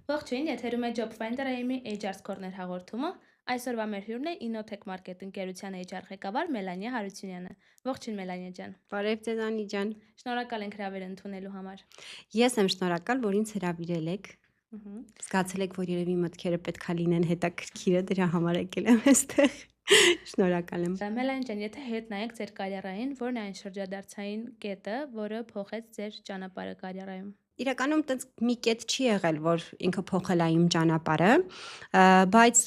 Ողջույն, եթերում է Job Finder-ի HR Corner հաղորդումը։ Այսօրվա մեր հյուրն է Inotech Market ընկերության HR ղեկավար Մելանիա Հարությունյանը։ Ողջույն Մելանիա ջան։ Բարև ձեզ Անի ջան։ Շնորհակալ ենք հրավերը ընդունելու համար։ Ես եմ շնորհակալ, որ ինձ հրավիրել եք։ Զգացել եք, որ երևի մտքերը պետքա լինեն հետաքրքիրը, դրա համար եկել եմ այստեղ։ Շնորհակալ եմ։ Մելանիա ջան, եթե հետ նայեք ձեր կարիերային, ո՞րն է այն շրջադարձային կետը, որը փոխեց ձեր ճանապարհը կարիերայում։ Իրականում տենց մի կետ չի եղել, որ ինքը փոխել է իմ ճանապարհը, բայց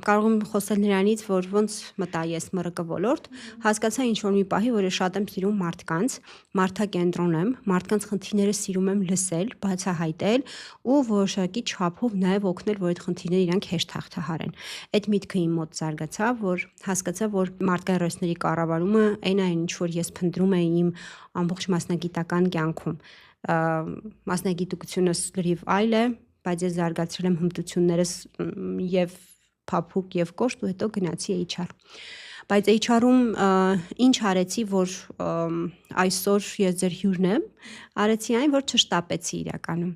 կարող եմ խոսել նրանից, որ ոնց մտա ես ՄՌԿ ոլորտ, հասկացա ինչ-որ մի պահի, որ ես շատ եմ սիրում մարդկանց, մարդակենտրոն եմ, մարդկանց խնդիրները սիրում եմ լսել, բացահայտել ու որոշակի չափով նաև օգնել, որ այդ խնդիրները իրանք հեշտ հաղթահարեն։ Այդ միտքը իմ մոտ զարգացավ, որ հասկացա, որ մարդկային ռեսուրսների կառավարումը այն է, ինչ որ ես փնտրում եմ իմ ամբողջ մասնագիտական կյանքում։ Մասնագիտությունս լրիվ այլ է, բայց ես զարգացրել եմ հմտություններս եւ փափուկ եւ կոշտ ու հետո գնացի HR։ Բայց HR-ում ինչ արեցի, որ այսօր ես ձեր հյուրն եմ, արեցի այն, որ չշտապեցի իրականում։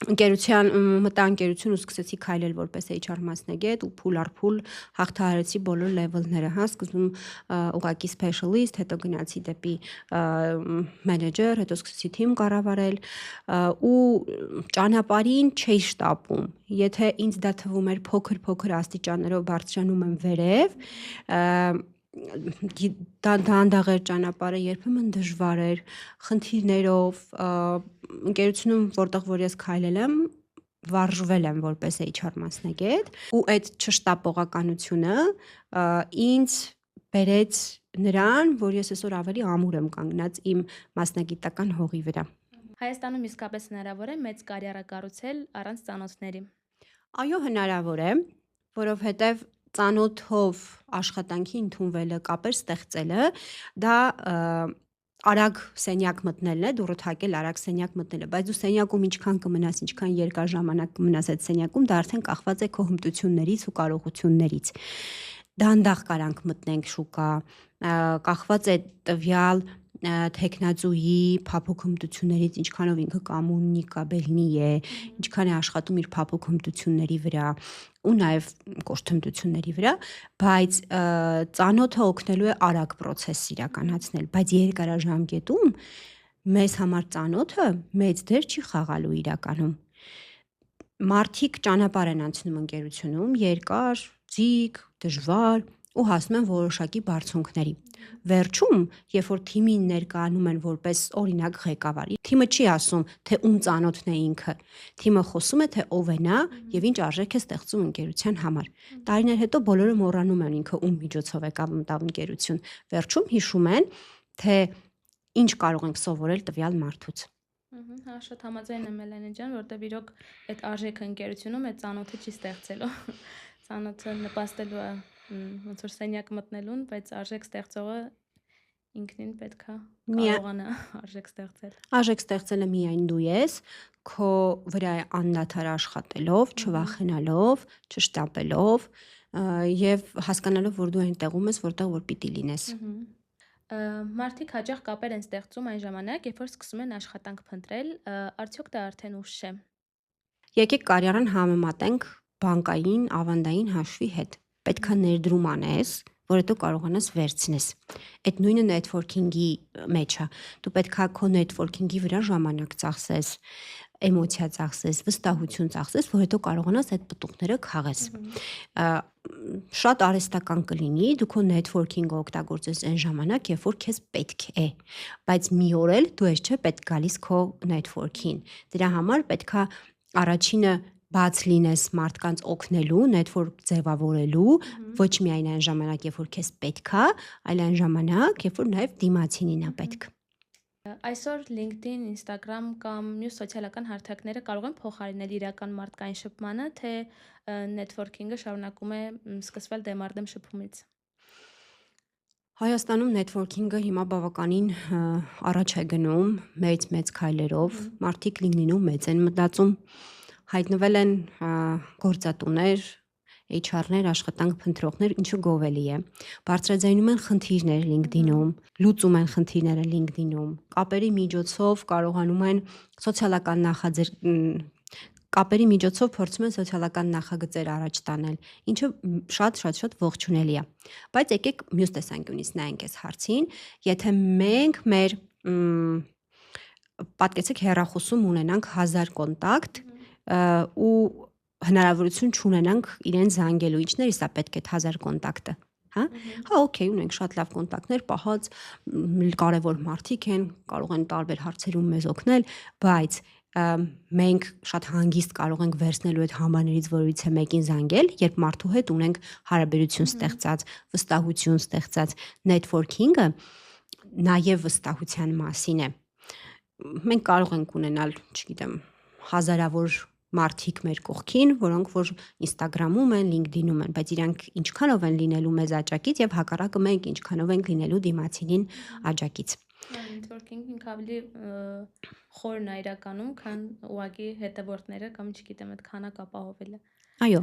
Մտա ընկերություն ու սկսեցի քայլել որպես HR մասնագետ ու փուլ առ փուլ հաղթահարեցի բոլոր լեվելները, հա, սկզբում ուղղակի specialist, հետո գնացի դեպի manager, հետո սկսեցի թիմ կառավարել ու ճանապարհին չէի շտապում։ Եթե ինձ դա թվում էր փոքր աստիճաններով բարձրանում եմ վերև, դանդաղ էր ճանապարհը, երբեմն դժվար էր, խնդիրներով, ընկերությունում, որտեղ որ ես քայլել եմ, վարժվել եմ որպես HR մասնագետ ու այդ չշտապողականությունը ինձ բերեց նրան, որ ես այսօր ավելի ամուր եմ կանգնած իմ մասնագիտական հողի վրա։ Հայաստանում իսկապես հնարավոր է մեծ կարիերա կառուցել առանց ծանոթների։ Այո, հնարավոր է, որովհետև ծանոթով աշխատանքի ընդունվելը, կապեր ստեղծելը, դա արագ սենյակ մտնելն է, դուռը թակել, արագ սենյակ մտնելը, բայց դու սենյակում ինչքան կմնաս, ինչքան երկար ժամանակ կմնաս այդ սենյակում, դա արդեն կախված է քո հմտություններից ու կարողություններից։ Դանդաղ կարանք մտնենք շուկա, կախված է տվյալ թեկնածուի փափուկ հմտություններից, ինչքանով ինքը կոմունիկաբելնի է, ինչքան է աշխատում իր փափուկ հմտությունների վրա ու նաև կոշտ հմտությունների վրա, բայց ծանոթը օգնելու է արագ process իրականացնել, բայց երկարաժամկետում մեզ համար ծանոթը մեծ դեր չի խաղալու իրականում։ Մարդիկ ճանապարհ են անցնում ընկերությունում, երկար, ձիգ, դժվար ու հասնում են որոշակի բարձունքների։ Վերջում, երբ որ թիմին ներկայանում են որպես օրինակ ղեկավար, թիմը չի ասում, թե ում ծանոթն է ինքը, թիմը խոսում է, թե ով է նա եւ ինչ արժեք է ստեղծում ընկերության համար։ Տարիներ հետո բոլորը մոռանում են ինքը ում միջոցով է մտավ ընկերություն։ Վերջում հիշում են, թե ինչ կարող ենք սովորել տվյալ մարդուց։ Հա, շատ համաձայն եմ Մելանիա ջան, որտեղ իրոք այդ արժեքը ընկերությունում այդ ծանոթը չի ստեղծելու։ Ծանոթը նպաստելու է ոնց որ սենյակ մտնելուն, բայց արժեք ստեղծողը ինքնին պետքա կարողանա արժեք ստեղծել։ Արժեք ստեղծելը միայն դու ես, քո վրա է անդադար աշխատելով, չվախենալով, չշտապելով եւ հասկանալով, որ դու այնտեղում ես, որտեղ որ պիտի լինես։ Մարդիկ հաճախ կապեր են ստեղծում այն ժամանակ, երբ որ սկսում են աշխատանք փնտրել, արդյոք դա արդեն ուշ չէ։ Եկեք կարիերան համեմատենք բանկային, ավանդային հաշվի հետ։ Պետքա ներդրում անես, որ հետո կարողանաս վերցնես։ Այդ նույնը նեթվորքինգի մեջ է։ Դու պետքա քո նեթվորքինգի վրա ժամանակ ծախսես, էմոցիա ծախսես, վստահություն ծախսես, որ հետո կարողանաս այդ պտուղները քաղես։ Շատ արհեստական կլինի դու քո նեթվորքինգը օգտագործես այն ժամանակ, երբ որ քեզ պետք է, բայց մի օր էլ դու ես չէ պետք գալիս քո նեթվորքին։ Դրա համար պետքա առաջինը բաց լինես մարդկանց օգնելու, նեթվորք ձևավորելու, ոչ միայն այն ժամանակ, երբ որ քեզ պետք է, այլ այն ժամանակ, երբ որ նաև դիմացինին է պետք։ Այսօր LinkedIn, Instagram կամ մյուս սոցիալական հարթակները կարող են փոխարինել իրական մարդկային շփմանը, թե նեթվորքինգը շարունակում է սկսվել դեմարդեմ շփումից։ Հայաստանում նեթվորքինգը հիմա բավականին առաջ է գնում, մեծ քայլերով, մարդիկ LinkedIn-ում մեծ են մտածում, հայտնվել են գործատուներ, HR-ներ, աշխատանք փնտրողներ, ինչը գովելի է։ Բարձրաձայնում են խնդիրներ LinkedIn-ում, լուծում են խնդիրները LinkedIn-ում։ Կապերի միջոցով կարողանում են սոցիալական կապերի միջոցով փորձում են սոցիալական նախագծեր առաջ տանել, ինչը շատ ողջունելի է։ Բայց եկեք մյուս տեսանկյունից նայենք այս հարցին, եթե մենք մեր պատկեցեք հեռախոսում ունենանք 1000 կոնտակտ ու հնարավորություն չունենանք իրեն զանգելու, ինչներ իսա պետք է 1000 կոնտակտը, հա? Հա, օքեյ, ունենք շատ լավ կոնտակտներ, պահած կարևոր մարդիկ են, կարող են տարբեր հարցերում մեզ օգնել, բայց մենք շատ հանգիստ կարող ենք վերցնելու այդ համարներից որևիցե մեկին զանգել, երբ մարդու հետ ունենք հարաբերություն ստեղծած, վստահություն ստեղծած, networking-ը նաև վստահության մասին է։ Մենք կարող ենք ունենալ, չգիտեմ, հազարավոր մարդիկ մեր կողքին, որոնք որ Instagram-ում են, LinkedIn-ում են, բայց իրանք ինչքանով են լինելու մեզ աջակից եւ հակառակը մենք ինչքանով ենք լինելու դիմացինին աջակից։ Networking-ին ավելի խորն է իրականում, քան ուղղակի հետևորդները կամ չգիտեմ, այդ քանակ ապահովելը։ Այո,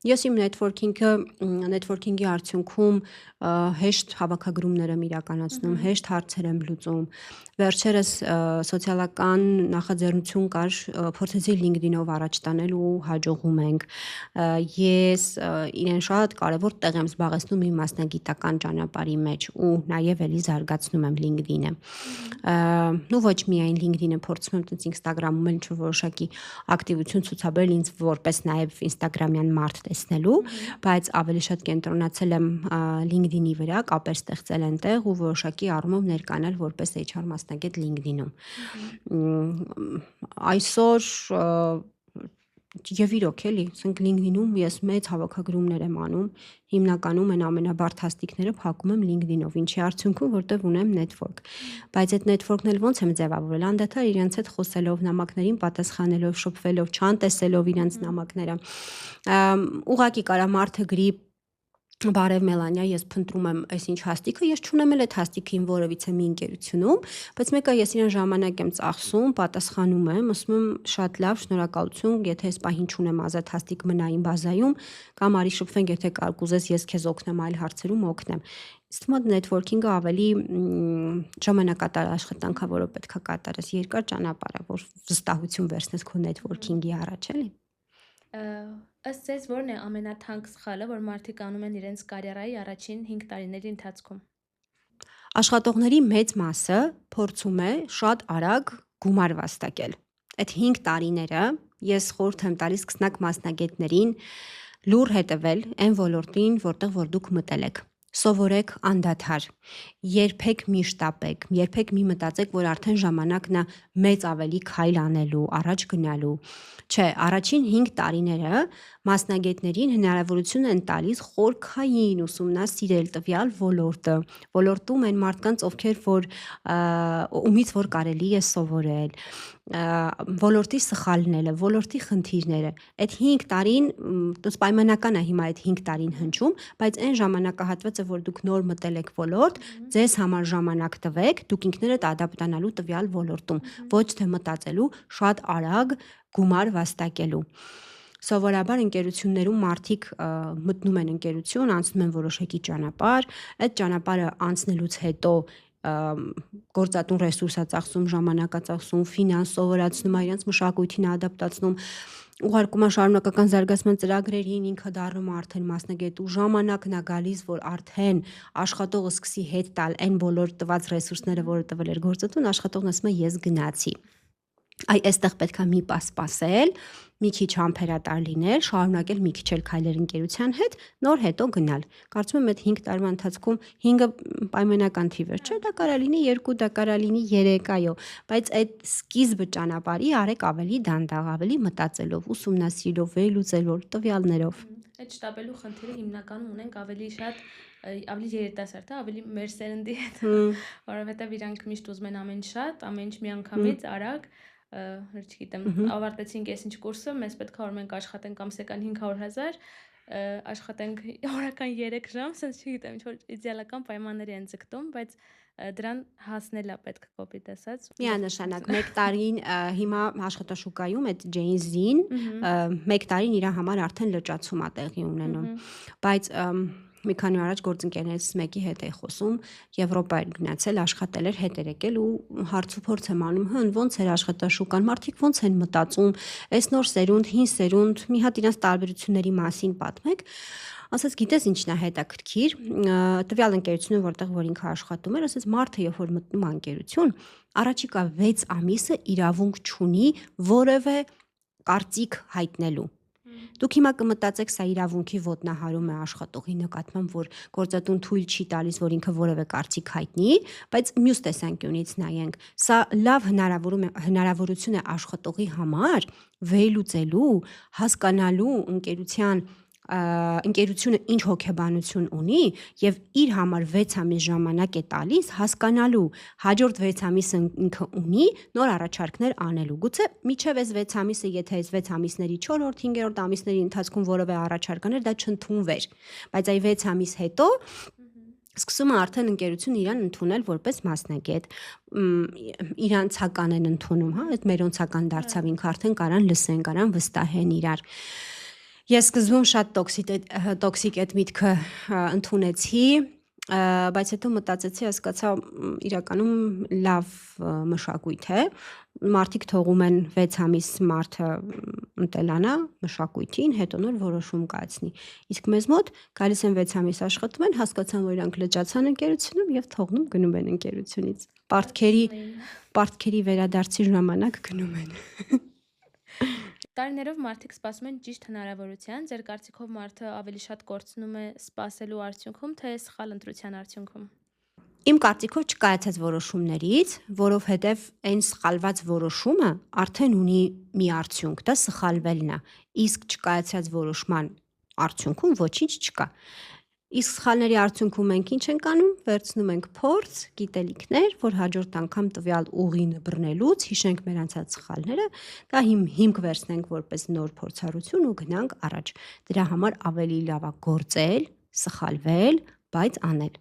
ես իմ networking-ի արդյունքում հեշտ հավաքագրումներ եմ իրականացնում, հեշտ հարցեր եմ լուծում։ Վերջերս սոցիալական նախաձեռնություն կար, փորձեցի LinkedIn-ով առաջ տանել ու հաջողում ենք։ Ես իրեն շատ կարևոր տեղ եմ զբաղեցնում իմ մասնագիտական ճանապարհի մեջ ու նաև էլի զարգացնում եմ LinkedIn-ը։ Ու ոչ միայն LinkedIn-ը փորձում եմ Instagram-ում էլ ինչ-որ որոշակի ակտիվություն ցուցաբերել ինձ որպես նաև Instagram-յան մարդ տեսնելու, բայց ավելի շատ կենտրոնացել եմ LinkedIn-ի վրա, կապեր ստեղծել այնտեղ ու որոշակի առումով ներկայանալ որպես HR մասնագետ LinkedIn-ում։ Այսօր եւ իրոք էլի, ասենք LinkedIn-ում ես մեծ հավաքագրումներ եմ անում, հիմնականում այն ամենաբարդ հաստիկները փակում եմ LinkedIn-ով, ինչի արդյունքում որտեվ ունեմ network։ Բայց այդ network-ն էլ ոնց եմ ձևավորել, անդադար իրենց հետ խոսելով, նամակներին պատասխանելով, շփվելով, չանտեսելով իրենց նամակները։ Ուղղակի կարա մարդը գրի Բարև Մելանիա, ես փնտրում եմ այսինչ հաստիկը, ես չունեմ էլ այդ հաստիկին որևիցե մի ընկերությունում, բայց մեկը ես իրեն ժամանակ եմ ծախսում, պատասխանում եմ, ասում եմ շատ լավ, շնորհակալություն, եթե այս պահին չունեմ ազատ հաստիկ մնա իմ բազայում, կամ արի շփվենք, եթե կուզես ես քեզ օգնեմ այլ հարցերում օգնեմ։ Իսկ մոտ networking-ը ավելի ժամանակատար աշխատանք է, որը պետք է կատարես, երկար ճանապարհ է, որ վստահություն վերցնես քո networking-ի առաջ, էլի։ Ըստ ձեզ ո՞րն է ամենաթանկ սխալը, որ մարդիկ անում են իրենց կարիերայի առաջին 5 տարիների ընթացքում։ Աշխատողների մեծ մասը փորձում է շատ արագ գումար վաստակել։ Այդ 5 տարիները ես խորհուրդ եմ տալիս սկսնակ մասնագետներին լուր հետևել այն ոլորտին, որտեղ որ դուք մտել եք։ Սովորեք անդադար, երբեք մի շտապեք, երբեք մի մտածեք, որ արդեն ժամանակն է մեծ ավելի քայլ անելու, առաջ գնալու։ Չէ, առաջին 5 տարիները մասնագետներին հնարավորություն են տալիս խորքային ուսումնասիրել տվյալ ոլորտը, ոլորտում են մարդկանց, ովքեր որ ումից որ կարելի է սովորել, ոլորտի սխալները, ոլորտի խնդիրները։ Այդ 5 տարին պայմանական է հիմա այդ 5 տարին հնչում, բայց այն ժամանակահատվածը, որ դուք նոր մտել եք ոլորտ, ձեզ համար ժամանակ տվեք, դուք ինքներդ ադապտանալու տվյալ ոլորտում, ոչ թե մտածելու շատ արագ գումար վաստակելու։ Սովորաբար ընկերություններում մարդիկ մտնում են ընկերություն, անցնում են որոշակի ճանապարհ, այդ ճանապարհը անցնելուց հետո գործատուն ռեսուրս է ծախսում, ժամանակ է ծախսում, ֆինանս սովորացնում է, իրենց մշակույթին ադապտացնում, ուղարկում է շարունակական զարգացման ծրագրերին, ինքը դառնում է արդեն մասնագետ ու ժամանակն է գալիս, որ արդեն աշխատողը սկսի հետ տալ այն բոլոր տված ռեսուրսները, որը տվել էր գործատուն, աշխատողն ասում է ես գնացի։ Այստեղ պետք է մի պահ սպասել, մի քիչ համբերատար լինել, շարունակել մի քիչ էլ քայլեր ընկերության հետ, նոր հետո գնալ։ Կարծում եմ այդ 5 տարվա ընթացքում 5-ը պայմանական թիվ է, չէ՞, դա կարա լինի 2, դա կարա լինի 3, այո, բայց այդ սկիզբը ճանապարհի արեք ավելի դանդաղ, ավելի մտածելով, ուսումնասիրելով, վերլուծելով, տվյալներով։ Այդ շտապելու խնդիրը հիմնականում ունենք ավելի շատ ավելի երիտասարդ, ավելի մեր սերնդի հետ, որովհետև իրանք միշտ ուզում են ամեն շատ, ամեն ինչ միանգամից արագ, չգիտեմ, ավարտեցինք այսինչ կուրսը, մեզ պետք է որ մենք աշխատենք ամսական 500,000, աշխատենք օրական 3 ժամ, ասես չգիտեմ, ինչ որ իդեալական պայմանների են ձգտում, բայց դրան հասնել է պետք կոպիտ ասած։ Միանշանակ 1 տարին հիմա աշխատաշուկայում այդ Gen Z-ին 1 տարին իր համար արդեն լճացում է տեղի ունենում, բայց մի քանի օր առաջ գործընկերներից մեկի հետ էի խոսում, Եվրոպա էր գնացել, աշխատել էր, հետ էր եկել ու հարց ու փորձ եմ անում, ոնց էր աշխատաշուկան, մարդիկ ոնց են մտածում, այս նոր սերունդ, հին սերունդ, մի հատ իրենց տարբերությունների մասին պատմեք։ Ասաց, գիտես ինչն է հետաքրքիր, տվյալ ընկերությունում, որտեղ որ ինքը աշխատում էր, ասաց, մարդը երբ որ մտնում է ընկերություն, առաջիկա 6 ամիսը իրավունք չունի որևէ կարծիք հայտնելու։ Դուք հիմա կմտածեք, սա իրավունքի ոտնահարում է աշխատողի նկատմամբ, որ գործատուն թույլ չի տալիս, որ ինքը որևէ կարծիք հայտնի, բայց մյուս տեսանկյունից նայենք, սա լավ հնարավորություն է աշխատողի համար վերլուծելու, հասկանալու ընկերությունը ինչ հոգեբանություն ունի եւ իր համար 6 ամիս ժամանակ է տալիս հասկանալու հաջորդ 6 ամիսը ինքը ունի նոր առաջարկներ անելու։ Գուցե միջև այս 6 ամիսը, եթե այս 6 ամիսների 4-րդ, 5-րդ ամիսների ընթացքում որևէ առաջարկաներ, դա չընդունվեր, բայց այ 6 ամիս հետո սկսում է արդեն ընկերությունը իրան ընդունել որպես մասնագետ, իրանցական են ընդունում, հա, այդ մերոնցական դարձավ, ինքը արդեն կարան լսեն, կարան վստահեն իրար։ Ես սկզբում շատ տոքսիկ այդ միտքը ընդունեցի, բայց հետո մտածեցի, հասկացա իրականում լավ մշակույթ է, մարդիկ թողում են 6 ամիս մարդը ընտելանա մշակույթին, հետո նոր որոշում կայացնի։ Իսկ մեզ մոտ գալիս են 6 ամիս աշխատում են, հասկացան, որ իրանք լճացան ընկերությունում եւ թողնում գնում են ընկերությունից։ Պարտքերի վերադարձի ժամանակ գնում են։ Տարիներով մարդիկ սպասում են ճիշտ հնարավորության, ձեր կարծիքով մարդը ավելի շատ կորցնում է սպասելու արդյունքում, թե սխալ ընտրության արդյունքում։ Իմ կարծիքով չկայացած որոշումներից, որովհետև այն սխալված որոշումը արդեն ունի մի արդյունք, դա սխալվելն է, իսկ չկայացած որոշման արդյունքում ոչինչ չկա։ Իսկ սխալների արդյունքում մենք ինչ ենք անում, վերցնում ենք փորձ, գիտելիքներ, որ հաջորդ անգամ տվյալ ուղին բռնելուց հիշենք մեր անցած սխալները, դա հիմք վերցնենք որպես նոր փորձառություն ու գնանք առաջ։ Դրա համար ավելի լավ է գործել, սխալվել, բայց անել։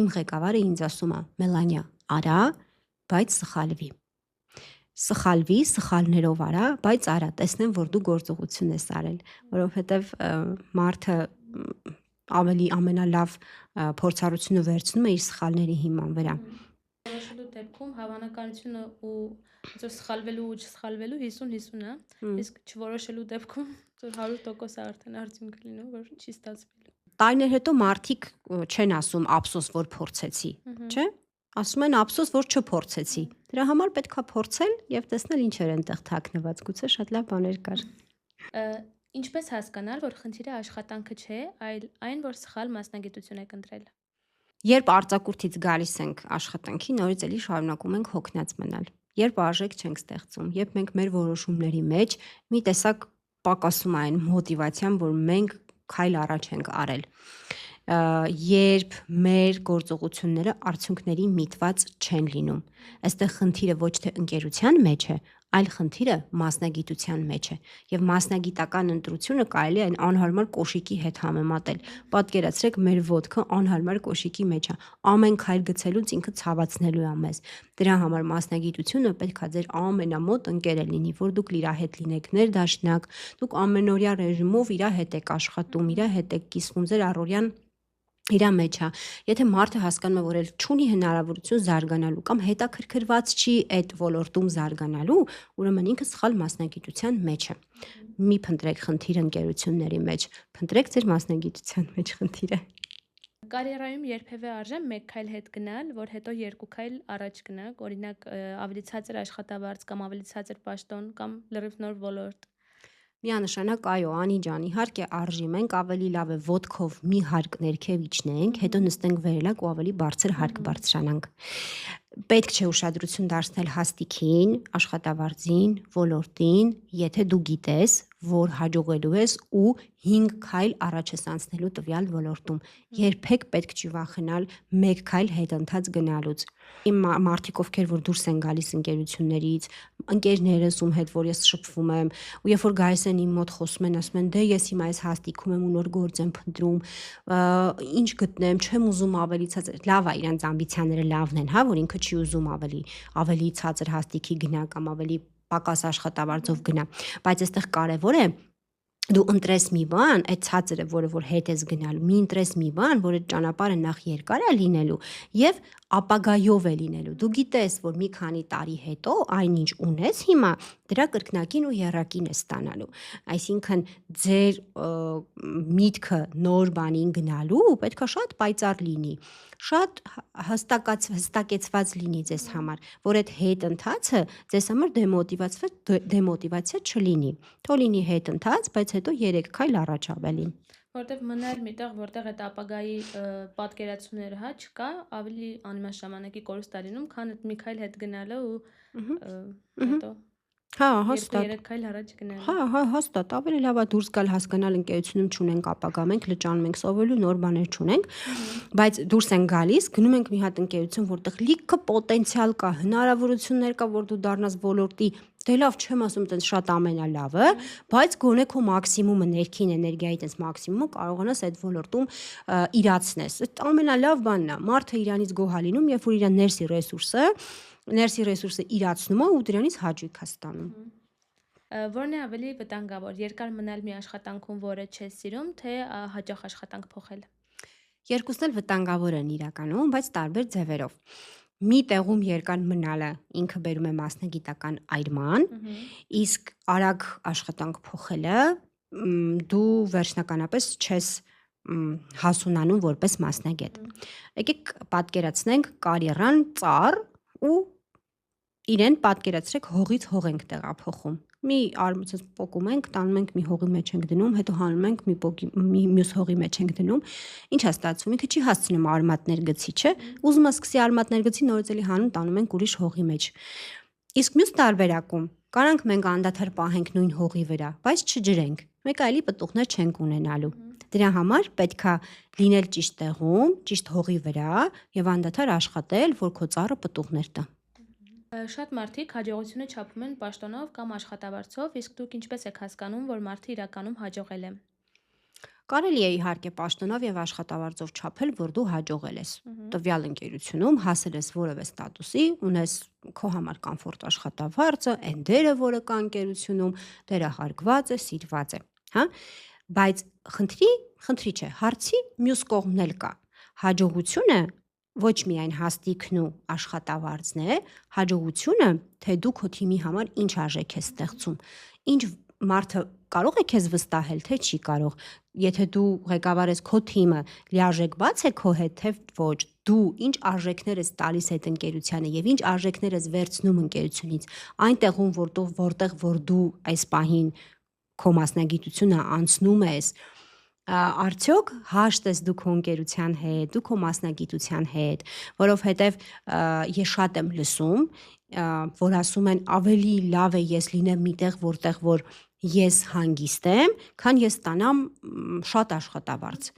Իմ ղեկավարը ինձ ասում է. «Մելանիա, արա, բայց սխալվի։ Սխալվի, սխալներով արա, բայց արա, տեսնեմ, որ դու գործողություն ես արել, որովհետև մարդը ավելի ամենալավ փորձառությունը վերցնում է իր սխալների հիման վրա»։ Որոշելու դեպքում հավանականությունը ու ոնց որ սխալվելու ու չսխալվելու 50-50 է, իսկ չորոշելու դեպքում 100% արդեն արդյունք լինում, որ չի ստացվելու։ Տարիներ հետո մարդիկ չեն ասում ափսոս, որ փորձեցի, չէ՞։ Ասում են ափսոս, որ չփորձեցի։ Դրա համար պետք է փորձել եւ տեսնել ինչ էր այնտեղ թաքնված, գուցե շատ լավ բաներ կար։ Ինչպես հասկանալ, որ խնդիրը աշխատանքը չէ, այլ այն, որ սխալ մասնագիտություն եք ընտրել։ Երբ արձակուրդից գալիս ենք աշխատանքի, նորից էլի շարունակում ենք հոգնած մնալ։ Երբ արժեք չենք ստեղծում, երբ մենք մեր որոշումների մեջ մի տեսակ պակասում այն մոտիվացիան, որ մենք քայլ առաջ ենք արել։ Երբ մեր գործողությունները արդյունքների միտված չեն լինում։ Այստեղ խնդիրը ոչ թե ընկերության մեջ է, այլ խնդիրը մասնագիտության մեջ է։ Եվ մասնագիտական ընտրությունը կարելի է այն անհարմար կոշիկի հետ համեմատել։ Պատկերացրեք, մեր ոտքը անհարմար կոշիկի մեջ է։ Ամեն քայլ գցելուց ինքը ցավացնելու է մեզ։ Դրա համար մասնագիտությունը պետք է ձեր ամենամոտ ընկերը լինի, որ դուք իր հետ լինեք ներդաշնակ, դուք ամենօրյա ռեժիմով իր հետ եք աշխատում, իր հետ եք կիսվում, ձեր առօրյան իր մեջ է։ Եթե մարդը հասկանում է, որ էլ չունի հնարավորություն զարգանալու կամ հետաքրքրված չի այդ ոլորտում զարգանալու, ուրեմն ինքը սխալ մասնագիտության մեջ է։ Մի փնտրեք խնդիր ընկերությունների մեջ, փնտրեք ձեր մասնագիտության մեջ խնդիրը։ Կարիերայում երբևէ արժե մեկ քայլ հետ գնալ, որ հետո երկու քայլ առաջ գնաք, օրինակ ավելի ցածր աշխատավարձ կամ ավելի ցածր պաշտոն կամ լրիվ նոր ոլորտ։ Միանշանակ այո, Անի ջան, իհարկե արժի, մենք ավելի լավ է ոտքով մի հարկ ներքև իջնենք, հետո նստենք վերելակ ու ավելի բարձր հարկ բարձրանանք։ Պետք չէ ուշադրություն դարձնել հաստիքին, աշխատավարձին, ոլորտին, եթե դու գիտես, որ հաջողելու ես ու 5 քայլ առաջ ես անցնելու տվյալ ոլորտում։ Երբեք պետք չի վախենալ 1 քայլ հետընթաց գնալուց։ Իմ մարդիկ, ովքեր որ դուրս են գալիս ընկերություններից, ընկերներս, ում հետ որ ես շփվում եմ, ու երբ որ գալիս են իմ մոտ խոսում են, ասում են՝ «Դե ես հիմա այս հաստիքում եմ ու նոր գործ եմ փնտրում, ինչ գտնեմ, չեմ ուզում ավելի ցածր»։ Լավ է, իրանց ամբիցիաները լավն են, հա, որ ինքը չի ուզում ավելի ցածր հաստիքի գնա կամ ավելի պակաս աշխատավարձով գնա, բայց այստեղ կարևոր է դու ընտրես մի բան, այդ ցածրը, որը որ հետ ես գնալու, մի ընտրես մի բան, որ այդ ճանապարհը նախ երկար է լինելու եւ ապագայով է լինելու։ Դու գիտես, որ մի քանի տարի հետո այնինչ ունես հիմա, դրա կրկնակին ու եռակին է ստանալու։ Այսինքն ձեր միտքը նոր բանին գնալու պետքա շատ պայծառ լինի, շատ հստակեցված լինի ձեզ համար, որ այդ հետընթացը ձեզ համար դեմոտիվացիա չլինի։ Թող լինի հետընթաց, բայց հետո 3 քայլ առաջ ավելի։ Որտեվ մնել միտեղ, որտեղ այդ ապագայի պատկերացումները հա չկա, ավելի անիմաստ ժամանակի կորուստ է լինում, քան այդ մի քայլ հետ գնալը ու հետո Հա, հաստատ։ 2-3 քայլ առաջ գնալը։ Հա, հաստատ, ավելի լավ է դուրս գալ, հասկանալ ընկերությունում չունենք ապագա, մենք լճանում ենք, սովորելու նոր բաներ չունենք, բայց դուրս են գալիս, գնում ենք մի հատ ընկերություն, որտեղ լիքը պոտենցիալ կա, հնարավորություններ կա, որ դու դառնաս ոլորտի, դե լավ չեմ ասում տենց շատ ամենալավը, բայց գոնե քո մաքսիմումը, ներքին էներգիայի տենց մաքսիմումը կարողանաս այդ ոլորտում իրացնես։ Այդ ամենալավ բանն է։ Մարդը իրանից գոհ է լինում, երբ որ իր ներսի ռեսուրսը իրացնում է ու դրանից հաճույք է ստանում։ Որն է ավելի վտանգավոր՝ երկար մնալ մի աշխատանքում, որը չես սիրում, թե հաճախ աշխատանք փոխել։ Երկուսն էլ վտանգավոր են իրականում, բայց տարբեր ձևերով։ Մի տեղում երկար մնալը ինքը բերում է մասնագիտական այրման, իսկ արագ աշխատանք փոխելը դու վերջնականապես չես հասունանում որպես մասնագետ։ Եկեք պատկերացնենք կարիերան ծառ ու իրեն պատկերացրեք հողից հող ենք տեղափոխում։ Մի արմունկից պոկում ենք, տանում ենք մի հողի մեջ ենք դնում, հետո հանում ենք մի մյուս հողի մեջ ենք դնում։ Ինչ է ստացվում։ Ինքը չի հասցնում արմատներ գցի, չէ՞։ Ուզում է սկսի արմատներ գցի, նորից էլի հանում, տանում ենք ուրիշ հողի մեջ։ Իսկ մյուս տարբերակում կարանք մենք անդադար պահենք նույն հողի վրա, բայց չջրենք։ Մեկ այլի պտուղներ չենք ունենալու։ Դրա համար պետքա լինել ճիշտ տեղում, ճիշտ հողի վրա եւ անդադար աշխատել, որ քո ծառը պտուղներ տա։ Շատ մարդիկ հաջողությունը չափում են պաշտոնով կամ աշխատավարձով, իսկ դուք ինչպես եք հասկանում, որ մարդը իրականում հաջողել է։ Կարելի է իհարկե պաշտոնով եւ աշխատավարձով չափել, որ դու հաջողել ես։ Տվյալ ընկերությունում հասել ես որևէ ստատուսի, ունես քո համար կոմֆորտ աշխատավարձը, այն դերը, որը կա ընկերությունում, դերը հարգված է, սիրված է, հա։ Բայց խնդրի չէ, հարցի մյուս կողմն էլ կա։ Հաջողությունը ոչ միայն հաստիքն ու աշխատավարձն է, հաջողությունը, թե դու քո թիմի համար ինչ արժեք ես ստեղծում, ինչ մարդը կարող է քեզ վստահել, թե չի կարող, եթե դու ղեկավար ես, քո թիմը լիարժեքված է քո հետ, թե ոչ, դու ինչ արժեքներ ես տալիս այդ ընկերությանը եւ ինչ արժեքներ ես վերցնում ընկերությունից, այնտեղում որտեղ որ դու այս պահին քո մասնագիտությունը անցնում ես, արդյոք հաշտ ես դու քո ընկերության հետ, դու քո մասնագիտության հետ, որովհետև ես շատ եմ լսում, որ ասում են ավելի լավ է ես լինեմ միտեղ, որտեղ որ ես հանգիստ եմ, քան ես ստանամ շատ աշխատավարձ։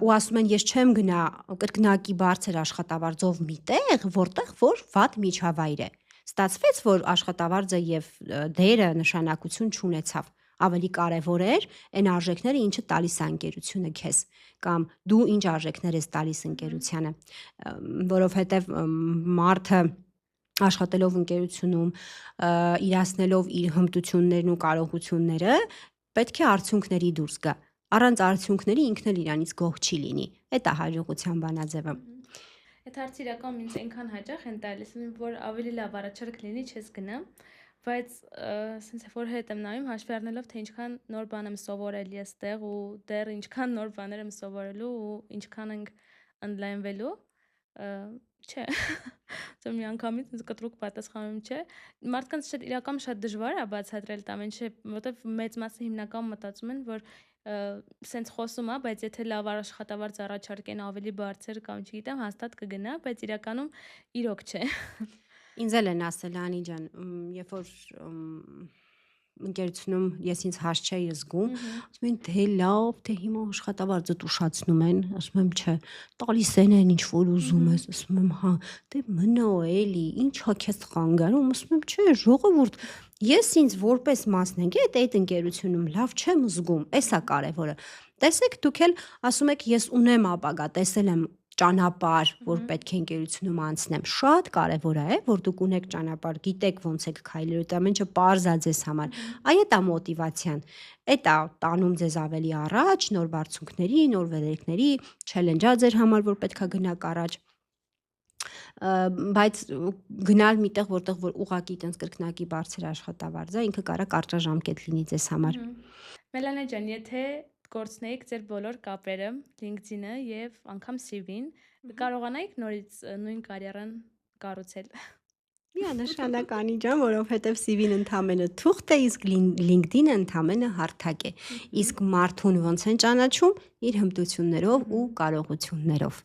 Ու ասում են ես չեմ գնա կրկնակի բարձր աշխատավարձով միտեղ, որտեղ որ վատ միջավայր է։ Ստացվեց, որ աշխատավարձը եւ դերը նշանակություն չունեցավ։ Ավելի կարևոր էր այն արժեքները, ինչը տալիս է ընկերությունը քեզ, կամ դու ինչ արժեքներ ես տալիս ընկերությանը, որովհետև մարդը աշխատելով ընկերությունում, իրացնելով իր հմտություններն ու կարողությունները, պետք է արդյունքների դուրս գա։ Առանց արդյունքների ինքն էլ իրանից գոհ չի լինի։ Այդ է հաջողության բանաձևը։ Այդ հարցը իրականում ինձ այնքան հաճախ են տալիս, որ ավելի լավ առաջարկ լինի չես գնա, բայց ասենց որ հետ եմ նայում հաշվի առնելով, թե ինչքան նոր բան եմ սովորել ես տեղ ու դեռ ինչքան նոր բաներ եմ սովորելու ու ինչքան ենք ընդլայնվելու, չէ։ Ձեր մի անգամից ինձ կտրուկ պատասխանում չէ։ Մարդկանց իրականում շատ դժվար է բացատրել դա ինչը, որովհետև մեծ մասը հիմնականում մտածում են, որ սենց խոսում է, բայց եթե լավ աշխատավարձ առաջարկեն ավելի բարձր կամ չգիտեմ, հաստատ կգնա, բայց իրականում իրոք չէ։ Ինձ էլ են ասել Անի ջան, երբ որ ընկերությունում ես ինձ հաս չէի զգում, ասում են թե լավ, թե հիմա աշխատավարձդ ուշացնում են, ասում եմ չէ, տալիս են ինչ որ ուզում ես, ասում եմ հա, դե մնա էլի, ինչա քեզ խանգարում, ասում եմ չէ, ժողովուրդ, ես ինձ որպես մասնագետ այդ ընկերությունում լավ չեմ զգում, էսա կարևորը։ Տեսեք, դուք էլ ասում եք ես ունեմ ապագա, տեսել եմ ճանապարհ, որ պետք է ընկերությունում անցնեմ։ Շատ կարևոր է, որ դուք ունեք ճանապարհ, գիտեք ոնց եք քայլելու, դա մենչը པարզ է ձեզ համար։ Այ դա մոտիվացիան։ Այդ է տանում ձեզ ավելի առաջ, նոր բարձունքների, նոր վերելքների, չելենջա ձեր համար, որ պետքա գնաք առաջ։ Բայց գնալ միտեղ, որտեղ որ ուղակի տենց կրկնակի բարձր աշխատավարձ է, ինքը կարա կարճաժամկետ լինի ձեզ համար։ Մելանե ջան, եթե գործնեիք ձեր բոլոր կապերը, LinkedIn-ը եւ անգամ CV-ն, կարողանայիք նորից նույն կարիերան կառուցել։ Միանշանակ Անի ջան, որովհետև CV-ն ընդամենը թուղթ է, իսկ LinkedIn-ը ընդամենը հարթակ է։ Իսկ մարդուն ոնց են ճանաչում իր հմտություններով ու կարողություններով։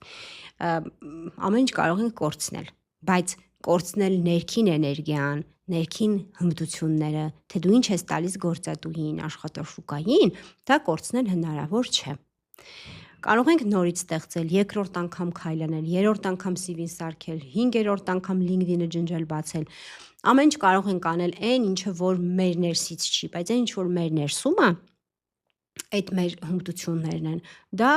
Ամեն ինչ կարող ենք կորցնել, բայց կորցնել ներքին էներգիան, ներքին հմտությունները, թե դու ինչ ես տալիս գործատուին, աշխատաշուկային, դա կորցնել հնարավոր չէ։ Կարող ենք նորից ստեղծել, երկրորդ անգամ քայլանել, երրորդ անգամ CV-ն սարքել, հինգերորդ անգամ LinkedIn-ը ջնջել բացել։ Ամեն ինչ կարող ենք անել այն, ինչը որ մեր ներսից չի, բայց այն ինչ որ մեր ներսում է, այդ մեր հմտություններն են։ Դա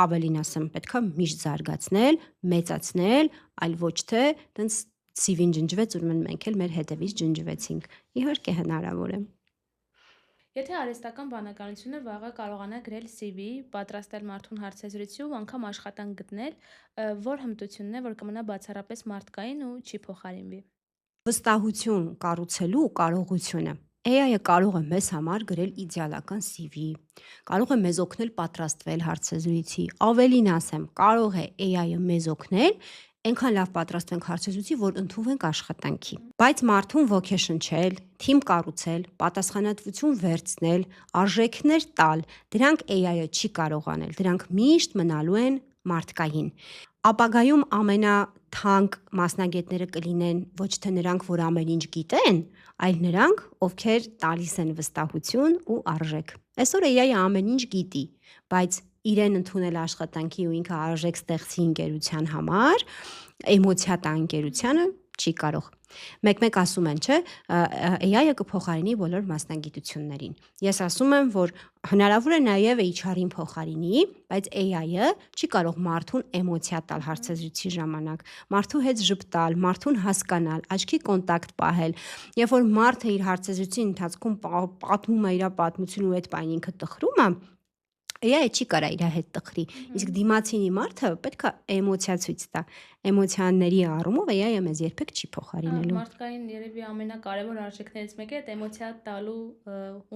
ավելին ասեմ, պետքա միշտ զարգացնել, մեծացնել, այլ ոչ թե տենց CV-ն ջնջվեց, ուրեմն մենք էլ մեր հետևից ջնջվեցինք։ Իհարկե հնարավոր է։ Եթե արհեստական բանականությունը վաղը կարողանա գրել CV, պատրաստել մարդուն հարցազրույցի ու անգամ աշխատանք գտնել, որ հմտությունն է, որ կմնա բացառապես մարդկային ու չի փոխարինվի։ Վստահություն կառուցելու կարողությունը։ AI-ը կարող է մեզ համար գրել իդեալական CV, կարող է մեզ օգնել պատրաստվել հարցազրույցի, ավելին ասեմ, կարող է AI-ը մեզ օգնել այնքան լավ պատրաստվենք հարցազրույցի, որ ընդունվենք աշխատանքի։ Բայց մարդուն ոգեշնչել, թիմ կառուցել, պատասխանատվություն վերցնել, արժեքներ տալ, դրանք AI-ը չի կարող անել, դրանք միշտ մնալու են մարդկային։ Ապագայում ամենաթանկ մասնագետները կլինեն ոչ թե նրանք, որ ամեն ինչ գիտեն, այլ նրանք, ովքեր տալիս են վստահություն ու արժեք։ Այսօր AI-ը ամեն ինչ գիտի, բայց իրեն ընդունել աշխատանքի ու ինքը արժեք ստեղծի ընկերության համար, էմոցիա տա ընկերությանը չի կարող։ Մեկ-մեկ ասում են, չէ, AI-ը կփոխարինի բոլոր մասնագիտություններին։ Ես ասում եմ, որ հնարավոր է նաև HR-ին փոխարինի, բայց AI-ը չի կարող մարդուն էմոցիա տալ հարցազրույցի ժամանակ, մարդու հետ ժպտալ, մարդուն հասկանալ, աչքի կոնտակտ պահել։ Երբ որ մարդը իր հարցազրույցի ընթացքում պատմում է իր պատմությունը ու այդ բանը ինքը տխրում է, AI-ը չի կարա իր հետ տխրի, իսկ դիմացինի մարդը պետք է էմոցիա ցույց տա։ Էմոցիաների առումով AI-ը մեզ երբեք չի փոխարինելու։ Մարդկային երևի ամենակարևոր արժեքներից մեկը այդ էմոցիա տալու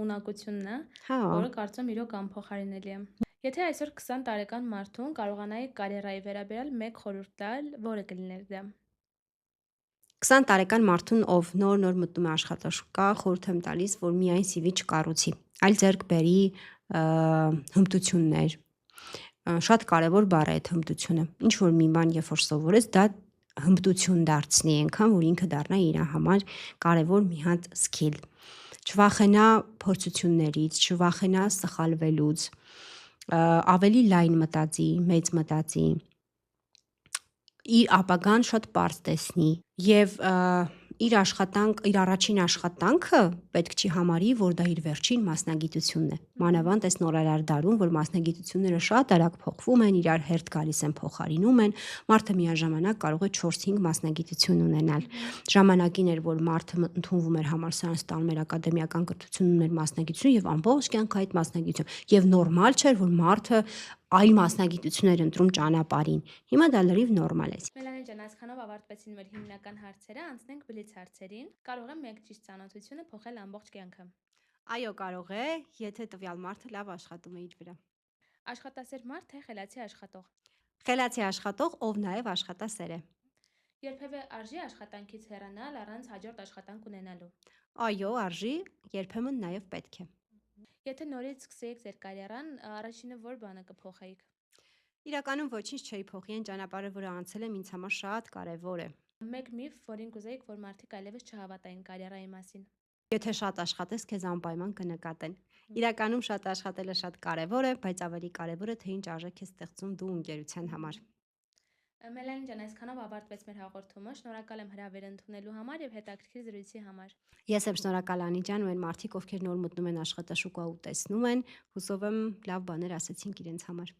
ունակությունն է, Հա։ որը կարծում եմ իրոք անփոխարինելի է։ Եթե այսօր 20 տարեկան մարդուն կարողանայի կարիերայի վերաբերյալ մեկ խորհուրդ տալ, որը կլիներ դա։ 20 տարեկան մարդուն, ով նոր մտնում է աշխատաշուկա, խորհուրդ եմ տալիս, որ միայն CV չկառուցի, այլ ձեռք բերի հմտություններ։ Շատ կարևոր բառ է այդ հմտությունը։ Ինչ որ մի բան երբ որ սովորես, դա հմտություն դարձնի, այնքան որ ինքը դառնա իր համար կարևոր մի հատ skill։ Չվախենա փորձություններից, չվախենա սխալվելուց, ավելի լայն մտածի, մեծ մտածի, իր ապագան շատ պարզ տեսնի եւ իր առաջին աշխատանքը պետք չի համարի, որ դա իր վերջին մասնագիտությունն է։ Մանավանդ այս նորարար դարում, որ մասնագիտությունները շատ արագ փոխվում են, իրար հերթ գալիս են, փոխարինում են, մարդը միաժամանակ կարող է 4-5 մասնագիտություն ունենալ։ Ժամանակին էր, որ մարդը ընդունվում էր համալսարան, ստանում էր ակադեմիական կրթություն, ուներ մասնագիտություն եւ ամբողջ կյանքը այդ մասնագիտություն։ Եվ նորմալ չէր, որ մարդը այլ մասնագիտություններ ընտրում ճանապարհին։ Հիմա դա լրիվ նորմալ է։ Մելանե ջան, այսքանով ավարտվեցին մեր հիմնական հարցերը, անցնենք բլից հարցերին։ Կարող եմ մեկ ճիշտ ծանոթությունը փոխել ամբողջ կյանքը։ Այո, կարող է, եթե տվյալ մարդը լավ աշխատում է իր վրա։ Աշխատասեր մարդ թե խելացի աշխատող։ Խելացի աշխատող, ով նաև աշխատասեր է։ Երբևէ արժի աշխատանքից հեռանալ առանց հաջորդ աշխատանք ունենալու։ Այո, արժի, երբեմն նաև պետք է։ Եթե նորից սկսեիք ձեր կարիերան, առաջինը որ բանը կփոխեիք։ Իրականում ոչինչ չէի փոխի, այն ճանապարհը, որը անցել եմ, ինձ համար շատ կարևոր է։ Մեկ միֆ, որին կուզեիք, որ մարդիկ այլևս չհավատային կարիերայի մասին։ Եթե շատ աշխատես, քեզ անպայման կնկատեն։ Իրականում շատ աշխատելը շատ կարևոր է, բայց ավելի կարևոր է, թե ինչ արժեք է ստեղծում դու ընկերության համար։ Մելանին ջան, այսքանով ավարտվեց մեր հաղորդումը։ Շնորհակալ եմ հրավերը ընդունելու համար եւ հետաքրքիր զրույցի համար։ Ես եմ շնորհակալ Անի ջան ու այն մարդիկ, ովքեր նոր մտնում են աշխատաշուկա ու տեսնում են, հուսով եմ լավ բաներ ասեցինք իրենց համար։